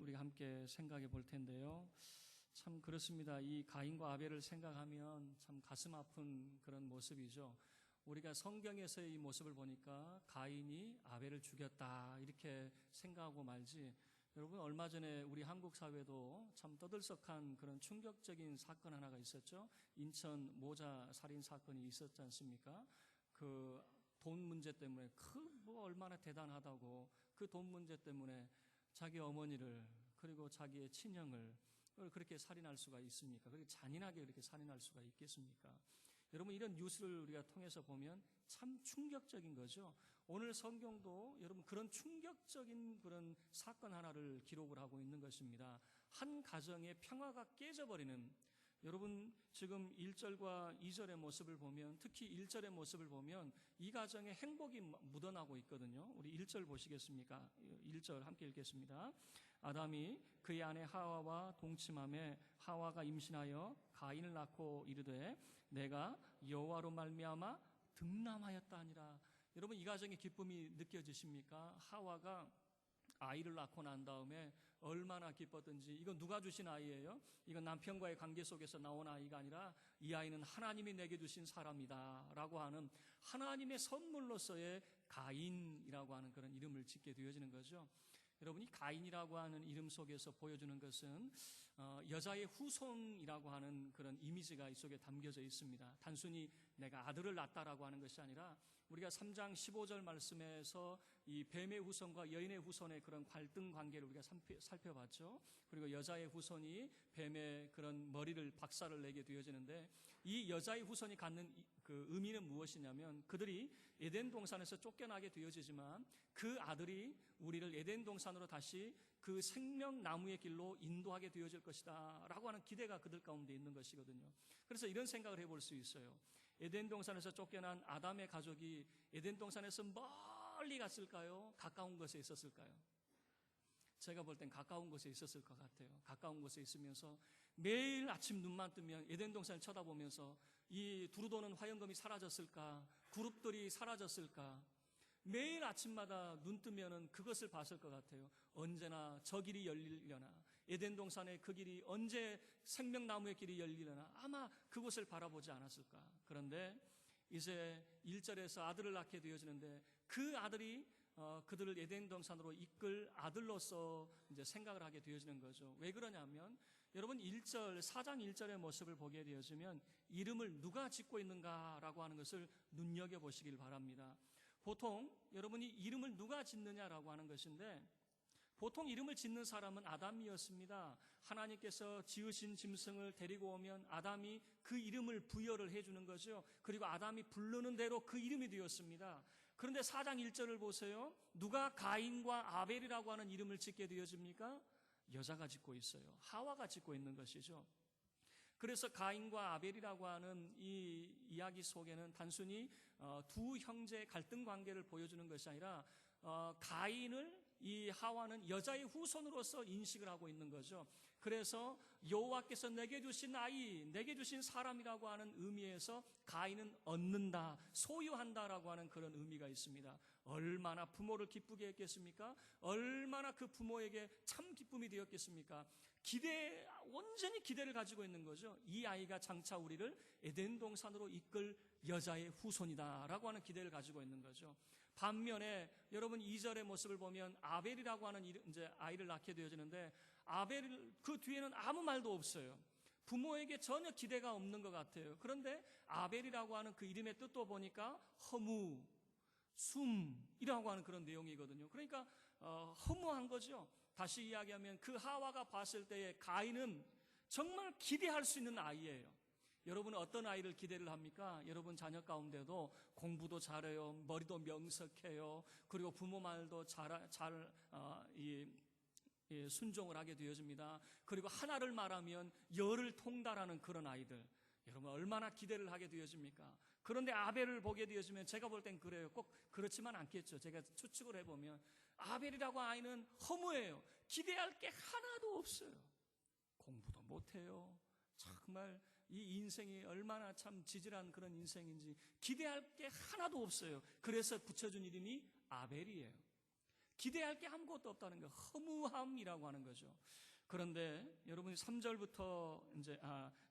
우리가 함께 생각해 볼 텐데요. 참 그렇습니다. 이 가인과 아벨을 생각하면 참 가슴 아픈 그런 모습이죠. 우리가 성경에서의 이 모습을 보니까 가인이 아벨을 죽였다 이렇게 생각하고 말지, 여러분 얼마 전에 우리 한국 사회도 참 떠들썩한 그런 충격적인 사건 하나가 있었죠. 인천 모자 살인 사건이 있었지 않습니까? 그 돈 문제 때문에 뭐 얼마나 대단하다고 그 돈 문제 때문에 자기 어머니를 그리고 자기의 친형을 그렇게 살인할 수가 있습니까? 그렇게 잔인하게 그렇게 살인할 수가 있겠습니까? 여러분 이런 뉴스를 우리가 통해서 보면 참 충격적인 거죠. 오늘 성경도 여러분 그런 충격적인 그런 사건 하나를 기록을 하고 있는 것입니다. 한 가정의 평화가 깨져버리는, 여러분 지금 1절과 2절의 모습을 보면, 특히 1절의 모습을 보면 이 가정에 행복이 묻어나고 있거든요. 우리 1절 보시겠습니까? 1절 함께 읽겠습니다. 아담이 그의 아내 하와와 동침하매 하와가 임신하여 가인을 낳고 이르되 내가 여호와로 말미암아 득남하였다 하니라. 여러분 이 가정의 기쁨이 느껴지십니까? 하와가 아이를 낳고 난 다음에 얼마나 기뻤던지. 이건 누가 주신 아이예요? 이건 남편과의 관계 속에서 나온 아이가 아니라 이 아이는 하나님이 내게 주신 사람이다 라고 하는 하나님의 선물로서의 가인이라고 하는 그런 이름을 짓게 되어지는 거죠. 여러분이 가인이라고 하는 이름 속에서 보여주는 것은 여자의 후손이라고 하는 그런 이미지가 이 속에 담겨져 있습니다. 단순히 내가 아들을 낳았다라고 하는 것이 아니라 우리가 3장 15절 말씀에서 이 뱀의 후손과 여인의 후손의 그런 갈등 관계를 우리가 살펴봤죠. 그리고 여자의 후손이 뱀의 그런 머리를 박살을 내게 되어지는데, 이 여자의 후손이 갖는 그 의미는 무엇이냐면 그들이 에덴 동산에서 쫓겨나게 되어지지만 그 아들이 우리를 에덴 동산으로 다시 그 생명나무의 길로 인도하게 되어질 것이다 라고 하는 기대가 그들 가운데 있는 것이거든요. 그래서 이런 생각을 해볼 수 있어요. 에덴 동산에서 쫓겨난 아담의 가족이 에덴 동산에서 멀리 갔을까요? 가까운 곳에 있었을까요? 제가 볼 땐 가까운 곳에 있었을 것 같아요. 가까운 곳에 있으면서 매일 아침 눈만 뜨면 에덴 동산을 쳐다보면서 이 두루도는 화영검이 사라졌을까? 그룹들이 사라졌을까? 매일 아침마다 눈 뜨면은 그것을 봤을 것 같아요. 언제나 저 길이 열리려나, 에덴 동산의 그 길이 언제 생명나무의 길이 열리려나, 아마 그곳을 바라보지 않았을까. 그런데 이제 1절에서 아들을 낳게 되어지는데 그 아들이 그들을 에덴 동산으로 이끌 아들로서 이제 생각을 하게 되어지는 거죠. 왜 그러냐면 여러분 4장 1절의 모습을 보게 되어지면 이름을 누가 짓고 있는가라고 하는 것을 눈여겨보시길 바랍니다. 보통 여러분이 이름을 누가 짓느냐라고 하는 것인데, 보통 이름을 짓는 사람은 아담이었습니다. 하나님께서 지으신 짐승을 데리고 오면 아담이 그 이름을 부여를 해주는 거죠. 그리고 아담이 부르는 대로 그 이름이 되었습니다. 그런데 4장 1절을 보세요. 누가 가인과 아벨이라고 하는 이름을 짓게 되어집니까? 여자가 짓고 있어요. 하와가 짓고 있는 것이죠. 그래서 가인과 아벨이라고 하는 이 이야기 속에는 단순히 두 형제의 갈등 관계를 보여주는 것이 아니라 가인을 이 하와는 여자의 후손으로서 인식을 하고 있는 거죠. 그래서 여호와께서 내게 주신 아이, 내게 주신 사람이라고 하는 의미에서 가인은 얻는다, 소유한다라고 하는 그런 의미가 있습니다. 얼마나 부모를 기쁘게 했겠습니까? 얼마나 그 부모에게 참 기쁨이 되었겠습니까? 온전히 기대를 가지고 있는 거죠. 이 아이가 장차 우리를 에덴 동산으로 이끌 여자의 후손이다라고 하는 기대를 가지고 있는 거죠. 반면에 여러분 2절의 모습을 보면 아벨이라고 하는 이제 아이를 낳게 되어지는데, 아벨 그 뒤에는 아무 말도 없어요. 부모에게 전혀 기대가 없는 것 같아요. 그런데 아벨이라고 하는 그 이름의 뜻도 보니까 허무, 숨이라고 하는 그런 내용이거든요. 그러니까 허무한 거죠. 다시 이야기하면 그 하와가 봤을 때의 가인은 정말 기대할 수 있는 아이예요. 여러분은 어떤 아이를 기대를 합니까? 여러분 자녀 가운데도 공부도 잘해요, 머리도 명석해요, 그리고 부모 말도 순종을 하게 되어집니다. 그리고 하나를 말하면 열을 통달하는 그런 아이들, 여러분 얼마나 기대를 하게 되어집니까? 그런데 아벨을 보게 되어지면 제가 볼 땐 그래요. 꼭 그렇지만 않겠죠. 제가 추측을 해보면 아벨이라고 아이는 허무해요. 기대할 게 하나도 없어요. 공부도 못해요. 정말 이 인생이 얼마나 참 지질한 그런 인생인지 기대할 게 하나도 없어요. 그래서 붙여준 이름이 아벨이에요. 기대할 게 아무것도 없다는 거, 허무함이라고 하는 거죠. 그런데 여러분이 3절부터 이제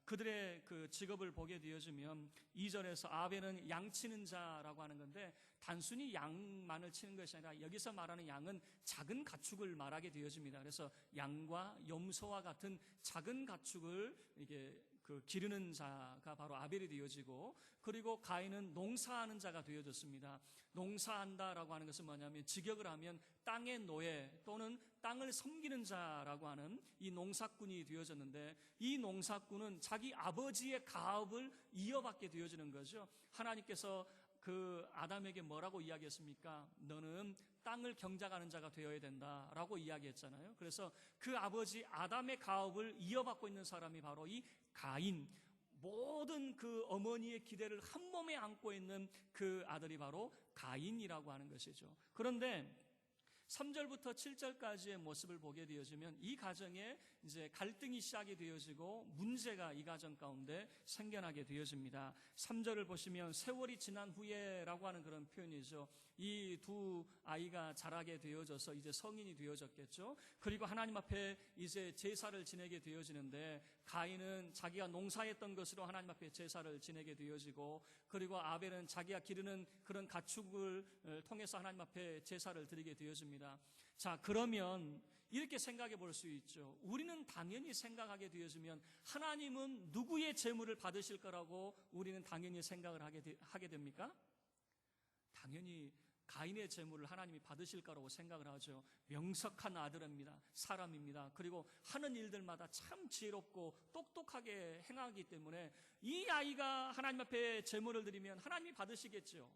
그들의 그 직업을 보게 되어지면 2절에서 아벨은 양 치는 자라고 하는 건데, 단순히 양만을 치는 것이 아니라 여기서 말하는 양은 작은 가축을 말하게 되어집니다. 그래서 양과 염소와 같은 작은 가축을 이게 그 기르는 자가 바로 아벨이 되어지고, 그리고 가인은 농사하는 자가 되어졌습니다. 농사한다라고 하는 것은 뭐냐면 직역을 하면 땅의 노예 또는 땅을 섬기는 자라고 하는 이 농사꾼이 되어졌는데, 이 농사꾼은 자기 아버지의 가업을 이어받게 되어지는 거죠. 하나님께서 그 아담에게 뭐라고 이야기했습니까? 너는 땅을 경작하는 자가 되어야 된다라고 이야기했잖아요. 그래서 그 아버지 아담의 가업을 이어받고 있는 사람이 바로 이 가인, 모든 그 어머니의 기대를 한 몸에 안고 있는 그 아들이 바로 가인이라고 하는 것이죠. 그런데 3절부터 7절까지의 모습을 보게 되어지면 이 가정에 이제 갈등이 시작이 되어지고 문제가 이 가정 가운데 생겨나게 되어집니다. 3절을 보시면 세월이 지난 후에라고 하는 그런 표현이죠. 이 두 아이가 자라게 되어져서 이제 성인이 되어졌겠죠. 그리고 하나님 앞에 이제 제사를 지내게 되어지는데, 가인은 자기가 농사했던 것으로 하나님 앞에 제사를 지내게 되어지고, 그리고 아벨은 자기가 기르는 그런 가축을 통해서 하나님 앞에 제사를 드리게 되어집니다. 자, 그러면 이렇게 생각해 볼 수 있죠. 우리는 당연히 생각하게 되어지면 하나님은 누구의 제물을 받으실 거라고 우리는 당연히 생각을 하게 됩니까? 당연히 가인의 제물을 하나님이 받으실 거라고 생각을 하죠. 명석한 아들입니다. 사람입니다. 그리고 하는 일들마다 참 지혜롭고 똑똑하게 행하기 때문에 이 아이가 하나님 앞에 제물을 드리면 하나님이 받으시겠죠.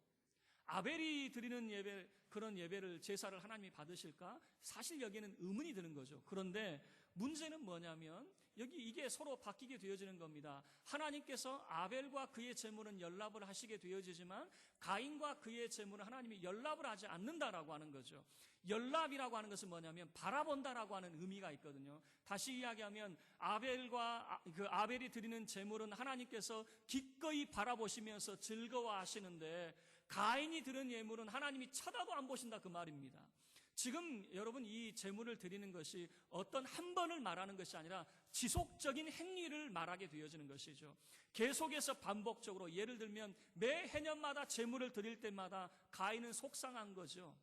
아벨이 드리는 예배, 그런 예배를, 제사를 하나님이 받으실까? 사실 여기에는 의문이 드는 거죠. 그런데 문제는 뭐냐면 이게 서로 바뀌게 되어지는 겁니다. 하나님께서 아벨과 그의 제물은 연락을 하시게 되어지지만 가인과 그의 제물은 하나님이 연락을 하지 않는다라고 하는 거죠. 연락이라고 하는 것은 뭐냐면 바라본다라고 하는 의미가 있거든요. 다시 이야기하면 아벨이 드리는 제물은 하나님께서 기꺼이 바라보시면서 즐거워하시는데, 가인이 드린 예물은 하나님이 쳐다도 안 보신다, 그 말입니다. 지금 여러분, 이 제물을 드리는 것이 어떤 한 번을 말하는 것이 아니라 지속적인 행위를 말하게 되어지는 것이죠. 계속해서 반복적으로, 예를 들면 매 해년마다 제물을 드릴 때마다 가인은 속상한 거죠.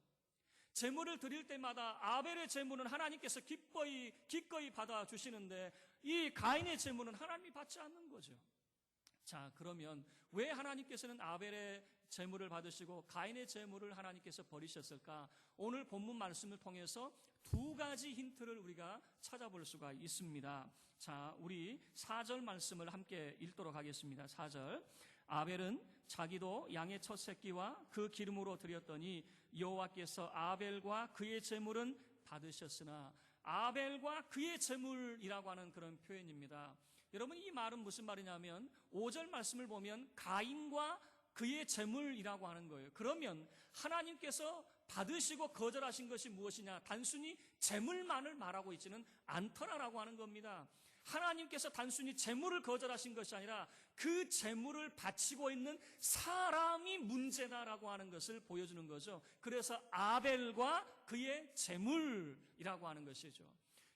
제물을 드릴 때마다 아벨의 제물은 하나님께서 기꺼이 받아주시는데 이 가인의 제물은 하나님이 받지 않는 거죠. 자, 그러면 왜 하나님께서는 아벨의 제물을 받으시고 가인의 제물을 하나님께서 버리셨을까? 오늘 본문 말씀을 통해서 두 가지 힌트를 우리가 찾아볼 수가 있습니다. 자, 우리 4절 말씀을 함께 읽도록 하겠습니다. 4절. 아벨은 자기도 양의 첫 새끼와 그 기름으로 드렸더니 여호와께서 아벨과 그의 제물은 받으셨으나, 아벨과 그의 제물이라고 하는 그런 표현입니다. 여러분, 이 말은 무슨 말이냐면 5절 말씀을 보면 가인과 그의 제물이라고 하는 거예요. 그러면 하나님께서 받으시고 거절하신 것이 무엇이냐? 단순히 제물만을 말하고 있지는 않더라라고 하는 겁니다. 하나님께서 단순히 제물을 거절하신 것이 아니라 그 제물을 바치고 있는 사람이 문제다라고 하는 것을 보여주는 거죠. 그래서 아벨과 그의 제물이라고 하는 것이죠.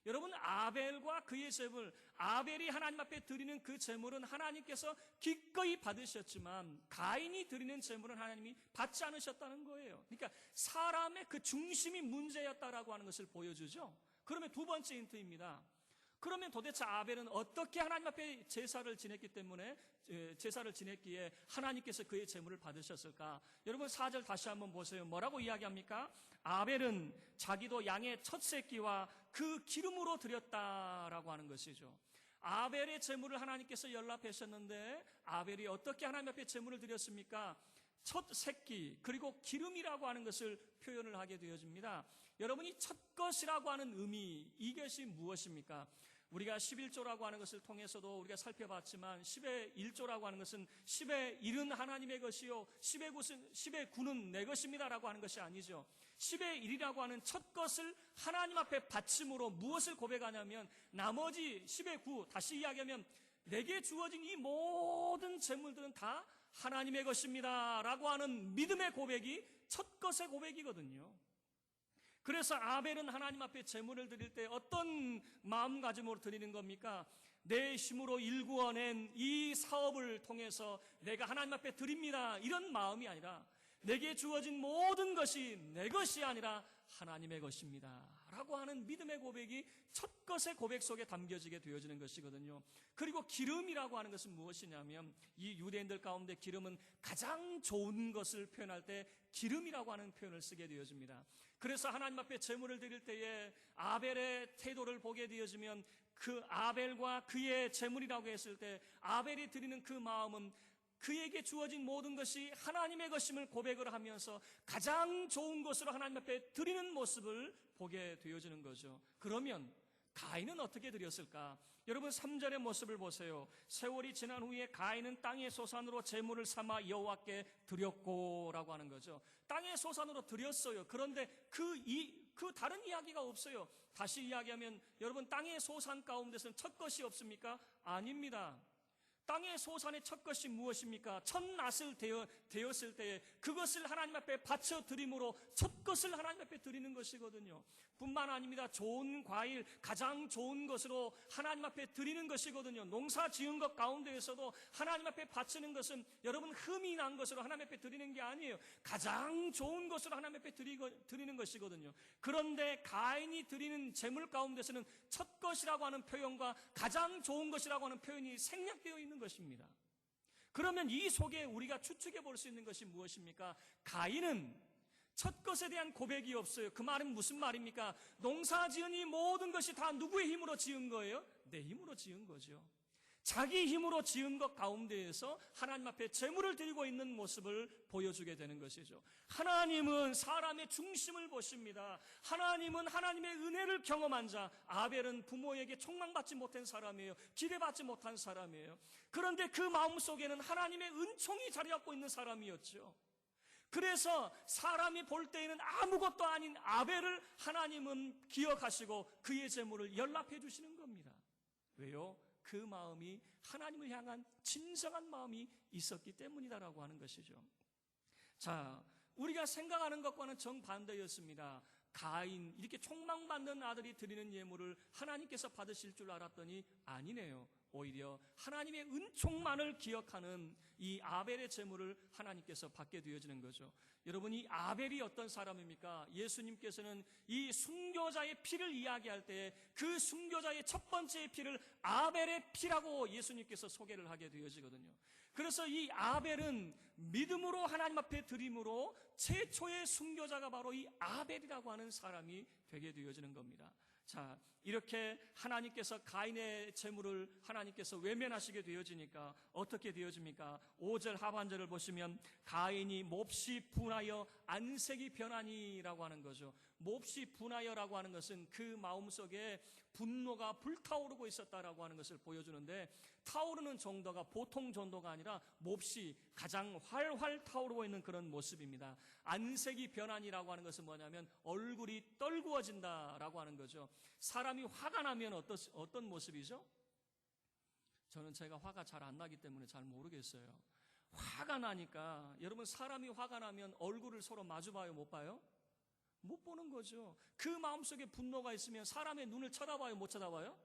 여러분, 아벨과 그의 제물, 아벨이 하나님 앞에 드리는 그 제물은 하나님께서 기꺼이 받으셨지만 가인이 드리는 제물은 하나님이 받지 않으셨다는 거예요. 그러니까 사람의 그 중심이 문제였다라고 하는 것을 보여주죠. 그러면 두 번째 힌트입니다. 그러면 도대체 아벨은 어떻게 하나님 앞에 제사를 지냈기에 하나님께서 그의 제물을 받으셨을까? 여러분, 4절 다시 한번 보세요. 뭐라고 이야기합니까? 아벨은 자기도 양의 첫 새끼와 그 기름으로 드렸다라고 하는 것이죠. 아벨의 제물을 하나님께서 연락하셨는데 아벨이 어떻게 하나님 앞에 제물을 드렸습니까? 첫 새끼, 그리고 기름이라고 하는 것을 표현을 하게 되어집니다. 여러분이 첫 것이라고 하는 의미, 이것이 무엇입니까? 우리가 11조라고 하는 것을 통해서도 우리가 살펴봤지만 10의 1조라고 하는 것은 10의 1은 하나님의 것이요 10의 9는 내 것입니다라고 하는 것이 아니죠. 10의 1이라고 하는 첫 것을 하나님 앞에 바침으로 무엇을 고백하냐면 나머지 10의 9, 다시 이야기하면 내게 주어진 이 모든 재물들은 다 하나님의 것입니다 라고 하는 믿음의 고백이 첫 것의 고백이거든요. 그래서 아벨은 하나님 앞에 제물을 드릴 때 어떤 마음가짐으로 드리는 겁니까? 내 힘으로 일구어낸 이 사업을 통해서 내가 하나님 앞에 드립니다, 이런 마음이 아니라 내게 주어진 모든 것이 내 것이 아니라 하나님의 것입니다 라고 하는 믿음의 고백이 첫 것의 고백 속에 담겨지게 되어지는 것이거든요. 그리고 기름이라고 하는 것은 무엇이냐면, 이 유대인들 가운데 기름은 가장 좋은 것을 표현할 때 기름이라고 하는 표현을 쓰게 되어집니다. 그래서 하나님 앞에 제물을 드릴 때에 아벨의 태도를 보게 되어지면, 그 아벨과 그의 제물이라고 했을 때 아벨이 드리는 그 마음은 그에게 주어진 모든 것이 하나님의 것임을 고백을 하면서 가장 좋은 것으로 하나님 앞에 드리는 모습을 보게 되어지는 거죠. 그러면 가인은 어떻게 드렸을까? 여러분 3절의 모습을 보세요. 세월이 지난 후에 가인은 땅의 소산으로 제물을 삼아 여호와께 드렸고 라고 하는 거죠. 땅의 소산으로 드렸어요. 그런데 그 다른 이야기가 없어요. 다시 이야기하면 여러분, 땅의 소산 가운데서는 첫 것이 없습니까? 아닙니다. 땅의 소산의 첫 것이 무엇입니까? 첫 낫을 되었을 때에 그것을 하나님 앞에 바쳐 드림으로 첫 것을 하나님 앞에 드리는 것이거든요. 뿐만 아닙니다. 좋은 과일, 가장 좋은 것으로 하나님 앞에 드리는 것이거든요. 농사 지은 것 가운데에서도 하나님 앞에 바치는 것은 여러분 흠이 난 것으로 하나님 앞에 드리는 게 아니에요. 가장 좋은 것으로 하나님 앞에 드리는 것이거든요. 그런데 가인이 드리는 제물 가운데서는 첫 것이라고 하는 표현과 가장 좋은 것이라고 하는 표현이 생략되어 있는 것입니다. 그러면 이 속에 우리가 추측해 볼 수 있는 것이 무엇입니까? 가인은 첫 것에 대한 고백이 없어요. 그 말은 무슨 말입니까? 농사 지은 이 모든 것이 다 누구의 힘으로 지은 거예요? 내 힘으로 지은 거죠. 자기 힘으로 지은 것 가운데에서 하나님 앞에 제물을 드리고 있는 모습을 보여주게 되는 것이죠. 하나님은 사람의 중심을 보십니다. 하나님은 하나님의 은혜를 경험한 자. 아벨은 부모에게 촉망받지 못한 사람이에요. 기대받지 못한 사람이에요. 그런데 그 마음속에는 하나님의 은총이 자리 잡고 있는 사람이었죠. 그래서 사람이 볼 때에는 아무것도 아닌 아벨을 하나님은 기억하시고 그의 제물을 연락해 주시는 겁니다. 왜요? 그 마음이 하나님을 향한 진정한 마음이 있었기 때문이다라고 하는 것이죠. 자, 우리가 생각하는 것과는 정반대였습니다. 가인, 이렇게 촉망받는 아들이 드리는 예물을 하나님께서 받으실 줄 알았더니 아니네요. 오히려 하나님의 은총만을 기억하는 이 아벨의 제물을 하나님께서 받게 되어지는 거죠. 여러분, 이 아벨이 어떤 사람입니까? 예수님께서는 이 순교자의 피를 이야기할 때 그 순교자의 첫 번째 피를 아벨의 피라고 예수님께서 소개를 하게 되어지거든요. 그래서 이 아벨은 믿음으로 하나님 앞에 드림으로 최초의 순교자가 바로 이 아벨이라고 하는 사람이 되게 되어지는 겁니다. 자, 이렇게 하나님께서 가인의 제물을 하나님께서 외면하시게 되어지니까 어떻게 되어집니까? 5절 하반절을 보시면 가인이 몹시 분하여 안색이 변하니라고 하는 거죠. 몹시 분하여라고 하는 것은 그 마음속에 분노가 불타오르고 있었다라고 하는 것을 보여주는데, 타오르는 정도가 보통 정도가 아니라 몹시 가장 활활 타오르고 있는 그런 모습입니다. 안색이 변하니라고 하는 것은 뭐냐면 얼굴이 떨구어진다라고 하는 거죠. 사람이 화가 나면 어떤 모습이죠? 저는 제가 화가 잘 안 나기 때문에 잘 모르겠어요. 화가 나니까, 여러분 사람이 화가 나면 얼굴을 서로 마주 봐요, 못 봐요? 못 보는 거죠. 그 마음속에 분노가 있으면 사람의 눈을 쳐다봐요, 못 쳐다봐요?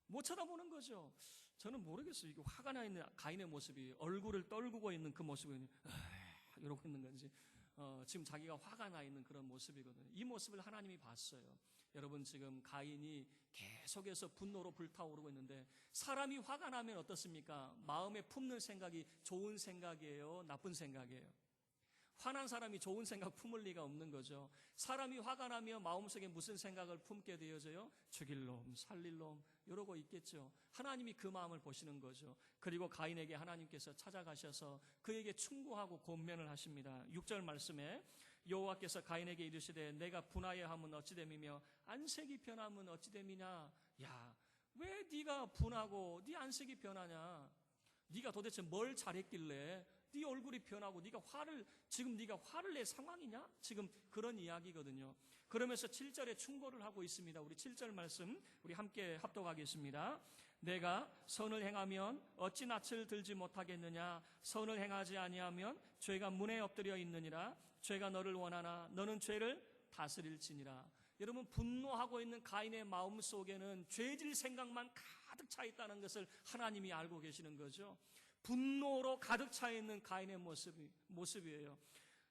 못 쳐다보는 거죠. 저는 모르겠어요. 이게 화가 나 있는 가인의 모습이, 얼굴을 떨구고 있는 그 모습이 이러고 있는 건지, 지금 자기가 화가 나 있는 그런 모습이거든요. 이 모습을 하나님이 봤어요. 여러분, 지금 가인이 계속해서 분노로 불타오르고 있는데, 사람이 화가 나면 어떻습니까? 마음에 품는 생각이 좋은 생각이에요, 나쁜 생각이에요? 화난 사람이 좋은 생각 품을 리가 없는 거죠. 사람이 화가 나면 마음속에 무슨 생각을 품게 되어져요? 죽일 놈, 살릴 놈, 이러고 있겠죠. 하나님이 그 마음을 보시는 거죠. 그리고 가인에게 하나님께서 찾아가셔서 그에게 충고하고 권면을 하십니다. 6절 말씀에 여호와께서 가인에게 이르시되 내가 분하여 함은 어찌 됨이며 안색이 변함은 어찌 됨이냐. 야, 왜 네가 분하고 네 안색이 변하냐? 네가 도대체 뭘 잘했길래 네 얼굴이 변하고 네가 화를 낼 상황이냐? 지금 그런 이야기거든요. 그러면서 7절에 충고를 하고 있습니다. 우리 7절 말씀 우리 함께 합독하겠습니다. 내가 선을 행하면 어찌 낯을 들지 못하겠느냐? 선을 행하지 아니하면 죄가 문에 엎드려 있느니라. 죄가 너를 원하나 너는 죄를 다스릴지니라. 여러분, 분노하고 있는 가인의 마음 속에는 죄질 생각만 가득 차 있다는 것을 하나님이 알고 계시는 거죠. 분노로 가득 차 있는 가인의 모습이에요.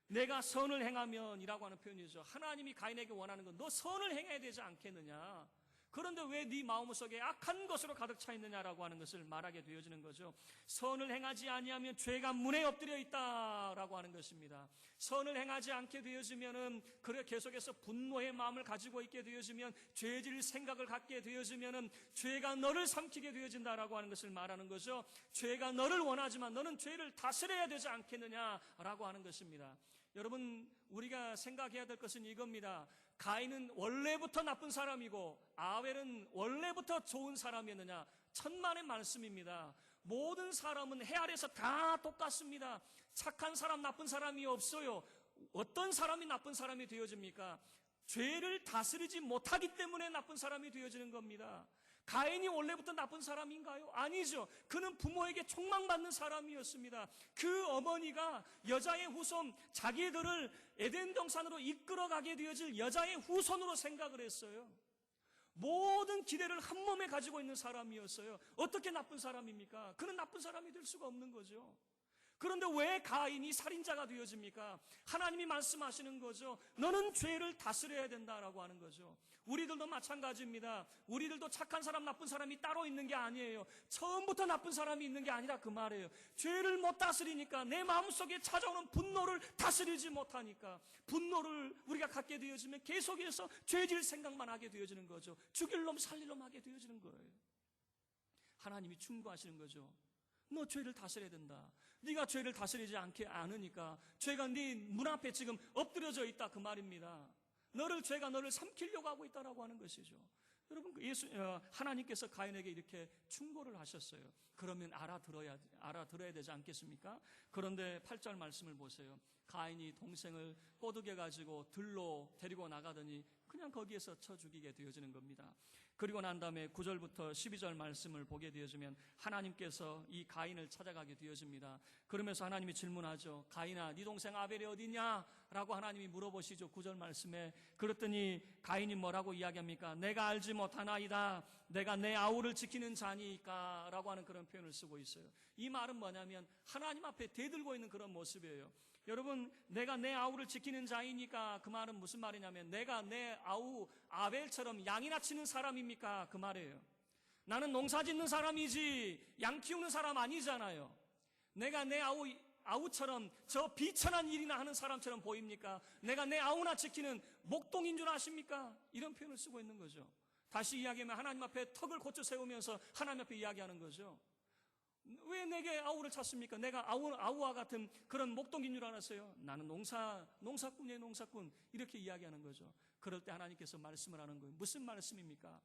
내가 선을 행하면 이라고 하는 표현이죠. 하나님이 가인에게 원하는 건 너 선을 행해야 되지 않겠느냐. 그런데 왜 네 마음속에 악한 것으로 가득 차 있느냐라고 하는 것을 말하게 되어지는 거죠. 선을 행하지 아니하면 죄가 문에 엎드려 있다라고 하는 것입니다. 선을 행하지 않게 되어지면은, 그래 계속해서 분노의 마음을 가지고 있게 되어지면, 죄질 생각을 갖게 되어지면은 죄가 너를 삼키게 되어진다라고 하는 것을 말하는 거죠. 죄가 너를 원하지만 너는 죄를 다스려야 되지 않겠느냐라고 하는 것입니다. 여러분, 우리가 생각해야 될 것은 이겁니다. 가인은 원래부터 나쁜 사람이고 아벨은 원래부터 좋은 사람이었느냐? 천만의 말씀입니다. 모든 사람은 해 아래서 다 똑같습니다. 착한 사람, 나쁜 사람이 없어요. 어떤 사람이 나쁜 사람이 되어집니까? 죄를 다스리지 못하기 때문에 나쁜 사람이 되어지는 겁니다. 가인이 원래부터 나쁜 사람인가요? 아니죠. 그는 부모에게 총망받는 사람이었습니다. 그 어머니가 여자의 후손, 자기들을 에덴 동산으로 이끌어가게 되어질 여자의 후손으로 생각을 했어요. 모든 기대를 한 몸에 가지고 있는 사람이었어요. 어떻게 나쁜 사람입니까? 그는 나쁜 사람이 될 수가 없는 거죠. 그런데 왜 가인이 살인자가 되어집니까? 하나님이 말씀하시는 거죠. 너는 죄를 다스려야 된다라고 하는 거죠. 우리들도 마찬가지입니다. 우리들도 착한 사람, 나쁜 사람이 따로 있는 게 아니에요. 처음부터 나쁜 사람이 있는 게 아니라 그 말이에요. 죄를 못 다스리니까, 내 마음속에 찾아오는 분노를 다스리지 못하니까, 분노를 우리가 갖게 되어지면 계속해서 죄질 생각만 하게 되어지는 거죠. 죽일 놈 살릴 놈 하게 되어지는 거예요. 하나님이 충고하시는 거죠. 너 죄를 다스려야 된다. 네가 죄를 다스리지 않으니까 죄가 네 문 앞에 지금 엎드려져 있다, 그 말입니다. 죄가 너를 삼키려고 하고 있다라고 하는 것이죠. 여러분, 하나님께서 가인에게 이렇게 충고를 하셨어요. 그러면 알아들어야 되지 않겠습니까? 그런데 8절 말씀을 보세요. 가인이 동생을 꼬드겨 가지고 들로 데리고 나가더니 그냥 거기에서 쳐 죽이게 되어지는 겁니다. 그리고 난 다음에 9절부터 12절 말씀을 보게 되어지면 하나님께서 이 가인을 찾아가게 되어집니다. 그러면서 하나님이 질문하죠. 가인아, 네 동생 아벨이 어디냐? 라고 하나님이 물어보시죠. 9절 말씀에. 그랬더니 가인이 뭐라고 이야기합니까? 내가 알지 못하나이다. 내가 내 아우를 지키는 자니까 라고 하는 그런 표현을 쓰고 있어요. 이 말은 뭐냐면 하나님 앞에 대들고 있는 그런 모습이에요. 여러분, 내가 내 아우를 지키는 자이니까 그 말은 무슨 말이냐면 내가 내 아우 아벨처럼 양이나 치는 사람입니까? 그 말이에요. 나는 농사 짓는 사람이지 양 키우는 사람 아니잖아요. 내가 내 아우처럼 저 비천한 일이나 하는 사람처럼 보입니까? 내가 내 아우나 지키는 목동인 줄 아십니까? 이런 표현을 쓰고 있는 거죠. 다시 이야기하면 하나님 앞에 턱을 고쳐 세우면서 하나님 앞에 이야기하는 거죠. 왜 내게 아우를 찾습니까? 내가 아우와 같은 그런 목동인 줄 알았어요. 나는 농사꾼이에요, 농사꾼. 이렇게 이야기하는 거죠. 그럴 때 하나님께서 말씀을 하는 거예요. 무슨 말씀입니까?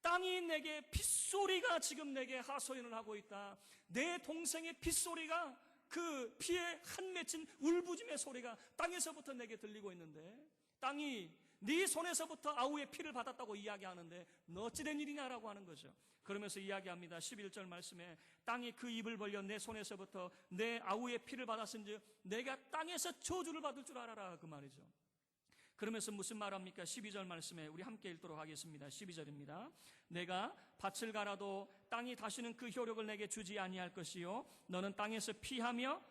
땅이 내게 핏소리가 지금 내게 하소연을 하고 있다. 내 동생의 핏소리가, 그 피에 한 맺힌 울부짖음의 소리가 땅에서부터 내게 들리고 있는데, 땅이 네 손에서부터 아우의 피를 받았다고 이야기하는데 너 어찌된 일이냐라고 하는 거죠. 그러면서 이야기합니다. 11절 말씀에 땅이 그 입을 벌려 내 손에서부터 내 아우의 피를 받았은즉 내가 땅에서 저주를 받을 줄 알아라, 그 말이죠. 그러면서 무슨 말합니까? 12절 말씀에 우리 함께 읽도록 하겠습니다. 12절입니다. 내가 밭을 갈아도 땅이 다시는 그 효력을 내게 주지 아니할 것이요 너는 땅에서 피하며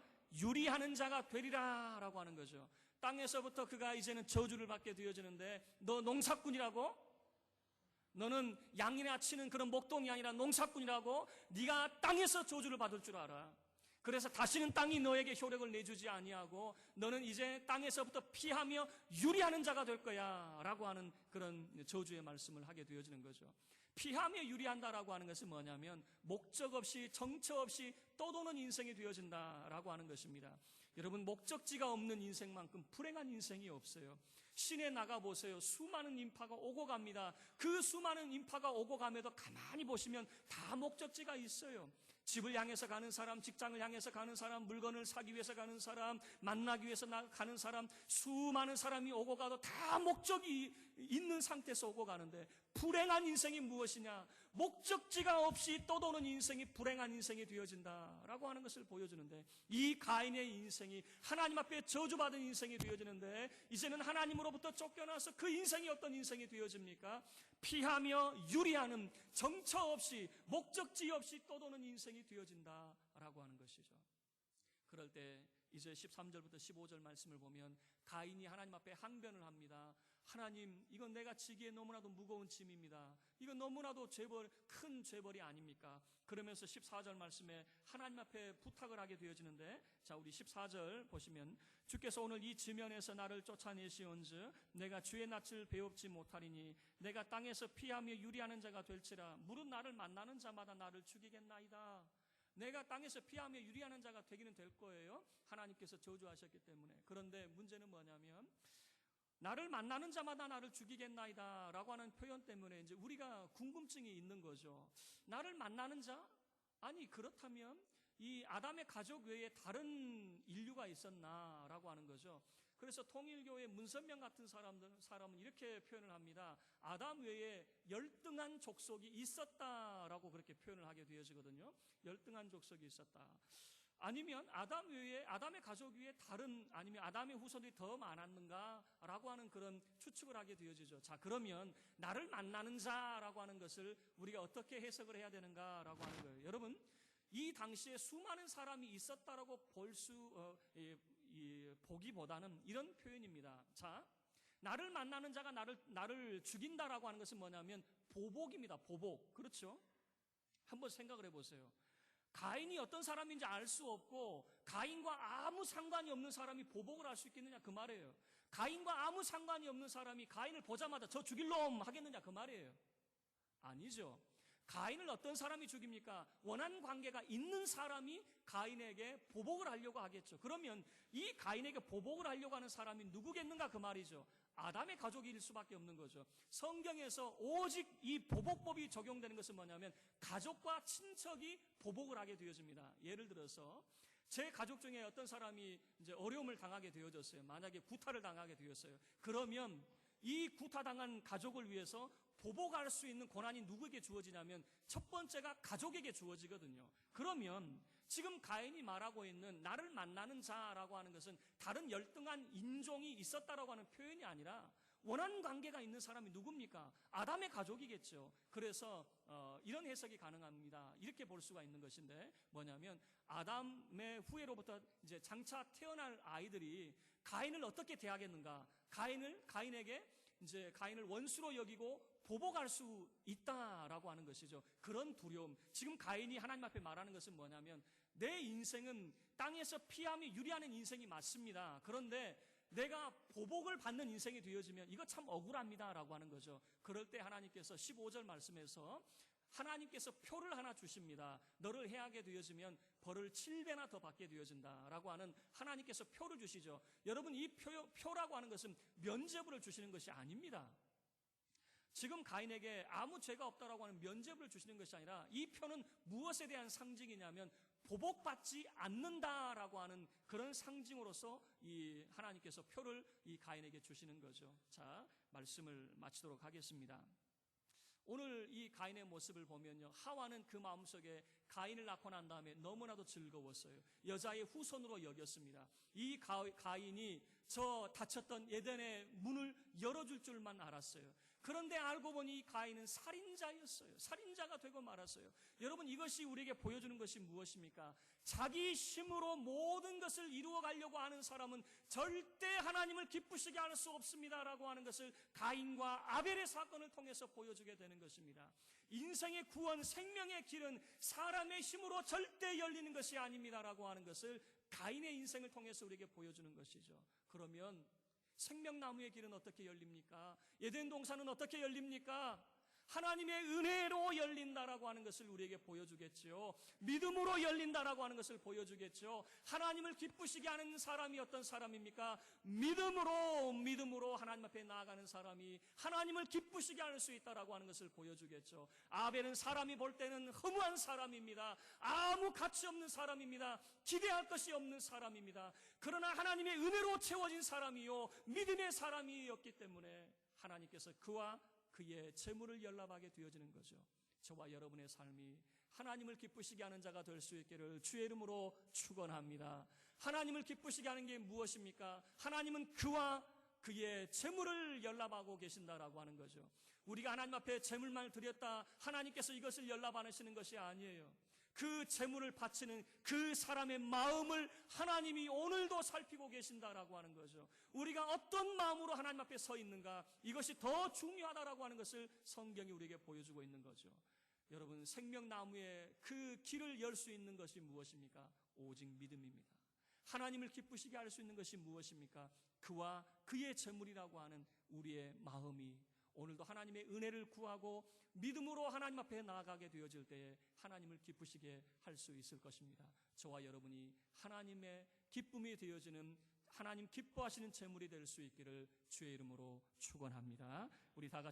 유리하는 자가 되리라 라고 하는 거죠. 땅에서부터 그가 이제는 저주를 받게 되어지는데, 너 농사꾼이라고? 너는 양이나 치는 그런 목동이 아니라 농사꾼이라고? 네가 땅에서 저주를 받을 줄 알아. 그래서 다시는 땅이 너에게 효력을 내주지 아니하고 너는 이제 땅에서부터 피하며 유리하는 자가 될 거야 라고 하는 그런 저주의 말씀을 하게 되어지는 거죠. 피하며 유리한다라고 하는 것은 뭐냐면 목적 없이 정처 없이 떠도는 인생이 되어진다라고 하는 것입니다. 여러분, 목적지가 없는 인생만큼 불행한 인생이 없어요. 시내 나가보세요. 수많은 인파가 오고 갑니다. 그 수많은 인파가 오고 가면도 가만히 보시면 다 목적지가 있어요. 집을 향해서 가는 사람, 직장을 향해서 가는 사람, 물건을 사기 위해서 가는 사람, 만나기 위해서 가는 사람, 수많은 사람이 오고 가도 다 목적이 있는 상태에서 오고 가는데, 불행한 인생이 무엇이냐? 목적지가 없이 떠도는 인생이 불행한 인생이 되어진다라고 하는 것을 보여주는데, 이 가인의 인생이 하나님 앞에 저주받은 인생이 되어지는데, 이제는 하나님으로부터 쫓겨나서 그 인생이 어떤 인생이 되어집니까? 피하며 유리하는, 정처 없이 목적지 없이 떠도는 인생이 되어진다라고 하는 것이죠. 그럴 때 이제 13절부터 15절 말씀을 보면 가인이 하나님 앞에 항변을 합니다. 하나님, 이건 내가 지기에 너무나도 무거운 짐입니다. 이건 너무나도 큰 죄벌이 아닙니까? 그러면서 14절 말씀에 하나님 앞에 부탁을 하게 되어지는데, 자, 우리 14절 보시면, 주께서 오늘 이 지면에서 나를 쫓아내시온즉 내가 주의 낯을 배웁지 못하리니 내가 땅에서 피하며 유리하는 자가 될지라. 무릇 나를 만나는 자마다 나를 죽이겠나이다. 내가 땅에서 피하며 유리하는 자가 되기는 될 거예요. 하나님께서 저주하셨기 때문에. 그런데 문제는 뭐냐면, 나를 만나는 자마다 나를 죽이겠나이다 라고 하는 표현 때문에 이제 우리가 궁금증이 있는 거죠. 나를 만나는 자? 아니, 그렇다면 이 아담의 가족 외에 다른 인류가 있었나 라고 하는 거죠. 그래서 통일교회 문선명 같은 사람은 이렇게 표현을 합니다. 아담 외에 열등한 족속이 있었다라고 그렇게 표현을 하게 되어지거든요. 열등한 족속이 있었다. 아니면 아담 외에, 아담의 가족 위에 다른, 아니면 아담의 후손들이 더 많았는가라고 하는 그런 추측을 하게 되어지죠. 자, 그러면 나를 만나는 자라고 하는 것을 우리가 어떻게 해석을 해야 되는가라고 하는 거예요. 여러분, 이 당시에 수많은 사람이 있었다라고 보기보다는 이런 표현입니다. 자, 나를 만나는 자가 나를 죽인다라고 하는 것은 뭐냐면 보복입니다. 보복. 그렇죠? 한번 생각을 해보세요. 가인이 어떤 사람인지 알 수 없고 가인과 아무 상관이 없는 사람이 보복을 할 수 있겠느냐 그 말이에요. 가인과 아무 상관이 없는 사람이 가인을 보자마자 저 죽일 놈 하겠느냐 그 말이에요. 아니죠. 가인을 어떤 사람이 죽입니까? 원한 관계가 있는 사람이 가인에게 보복을 하려고 하겠죠. 그러면 이 가인에게 보복을 하려고 하는 사람이 누구겠는가 그 말이죠. 아담의 가족일 수밖에 없는 거죠. 성경에서 오직 이 보복법이 적용되는 것은 뭐냐면 가족과 친척이 보복을 하게 되어집니다. 예를 들어서 제 가족 중에 어떤 사람이 이제 어려움을 당하게 되어졌어요. 만약에 구타를 당하게 되었어요. 그러면 이 구타당한 가족을 위해서 보복할 수 있는 권한이 누구에게 주어지냐면 첫 번째가 가족에게 주어지거든요. 그러면 지금 가인이 말하고 있는 나를 만나는 자라고 하는 것은 다른 열등한 인종이 있었다라고 하는 표현이 아니라 원한 관계가 있는 사람이 누굽니까? 아담의 가족이겠죠. 그래서 이런 해석이 가능합니다. 이렇게 볼 수가 있는 것인데 뭐냐면 아담의 후예로부터 이제 장차 태어날 아이들이 가인을 어떻게 대하겠는가? 가인에게 이제 가인을 원수로 여기고 보복할 수 있다라고 하는 것이죠. 그런 두려움. 지금 가인이 하나님 앞에 말하는 것은 뭐냐면 내 인생은 땅에서 피하며 유리하는 인생이 맞습니다. 그런데 내가 보복을 받는 인생이 되어지면 이거 참 억울합니다 라고 하는 거죠. 그럴 때 하나님께서 15절 말씀에서 하나님께서 표를 하나 주십니다. 너를 해하게 되어지면 벌을 7배나 더 받게 되어진다 라고 하는 하나님께서 표를 주시죠. 여러분, 이 표라고 하는 것은 면죄부를 주시는 것이 아닙니다. 지금 가인에게 아무 죄가 없다라고 하는 면죄부를 주시는 것이 아니라 이 표는 무엇에 대한 상징이냐면 보복받지 않는다라고 하는 그런 상징으로서 이 하나님께서 표를 이 가인에게 주시는 거죠. 자, 말씀을 마치도록 하겠습니다. 오늘 이 가인의 모습을 보면요, 하와는 그 마음속에 가인을 낳고 난 다음에 너무나도 즐거웠어요. 여자의 후손으로 여겼습니다. 이 가인이 저 닫혔던 에덴의 문을 열어줄 줄만 알았어요. 그런데 알고 보니 가인은 살인자였어요. 살인자가 되고 말았어요. 여러분, 이것이 우리에게 보여주는 것이 무엇입니까? 자기 힘으로 모든 것을 이루어가려고 하는 사람은 절대 하나님을 기쁘시게 할 수 없습니다라고 하는 것을 가인과 아벨의 사건을 통해서 보여주게 되는 것입니다. 인생의 구원, 생명의 길은 사람의 힘으로 절대 열리는 것이 아닙니다라고 하는 것을 가인의 인생을 통해서 우리에게 보여주는 것이죠. 그러면 생명나무의 길은 어떻게 열립니까? 에덴 동산은 어떻게 열립니까? 하나님의 은혜로 열린다라고 하는 것을 우리에게 보여주겠죠. 믿음으로 열린다라고 하는 것을 보여주겠죠. 하나님을 기쁘시게 하는 사람이 어떤 사람입니까? 믿음으로 하나님 앞에 나아가는 사람이 하나님을 기쁘시게 할 수 있다라고 하는 것을 보여주겠죠. 아벨은 사람이 볼 때는 허무한 사람입니다. 아무 가치 없는 사람입니다. 기대할 것이 없는 사람입니다. 그러나 하나님의 은혜로 채워진 사람이요, 믿음의 사람이었기 때문에 하나님께서 그와 그의 재물을 연락하게 되어지는 거죠. 저와 여러분의 삶이 하나님을 기쁘시게 하는 자가 될 수 있기를 주의 이름으로 축원합니다. 하나님을 기쁘시게 하는 게 무엇입니까? 하나님은 그와 그의 재물을 연락하고 계신다라고 하는 거죠. 우리가 하나님 앞에 재물만 드렸다 하나님께서 이것을 연락하시는 것이 아니에요. 그 재물을 바치는 그 사람의 마음을 하나님이 오늘도 살피고 계신다라고 하는 거죠. 우리가 어떤 마음으로 하나님 앞에 서 있는가, 이것이 더 중요하다라고 하는 것을 성경이 우리에게 보여주고 있는 거죠. 여러분, 생명나무의 그 길을 열 수 있는 것이 무엇입니까? 오직 믿음입니다. 하나님을 기쁘시게 할 수 있는 것이 무엇입니까? 그와 그의 재물이라고 하는 우리의 마음이 오늘도 하나님의 은혜를 구하고 믿음으로 하나님 앞에 나아가게 되어질 때에 하나님을 기쁘시게 할 수 있을 것입니다. 저와 여러분이 하나님의 기쁨이 되어지는, 하나님 기뻐하시는 재물이 될 수 있기를 주의 이름으로 축원합니다. 우리 다 같이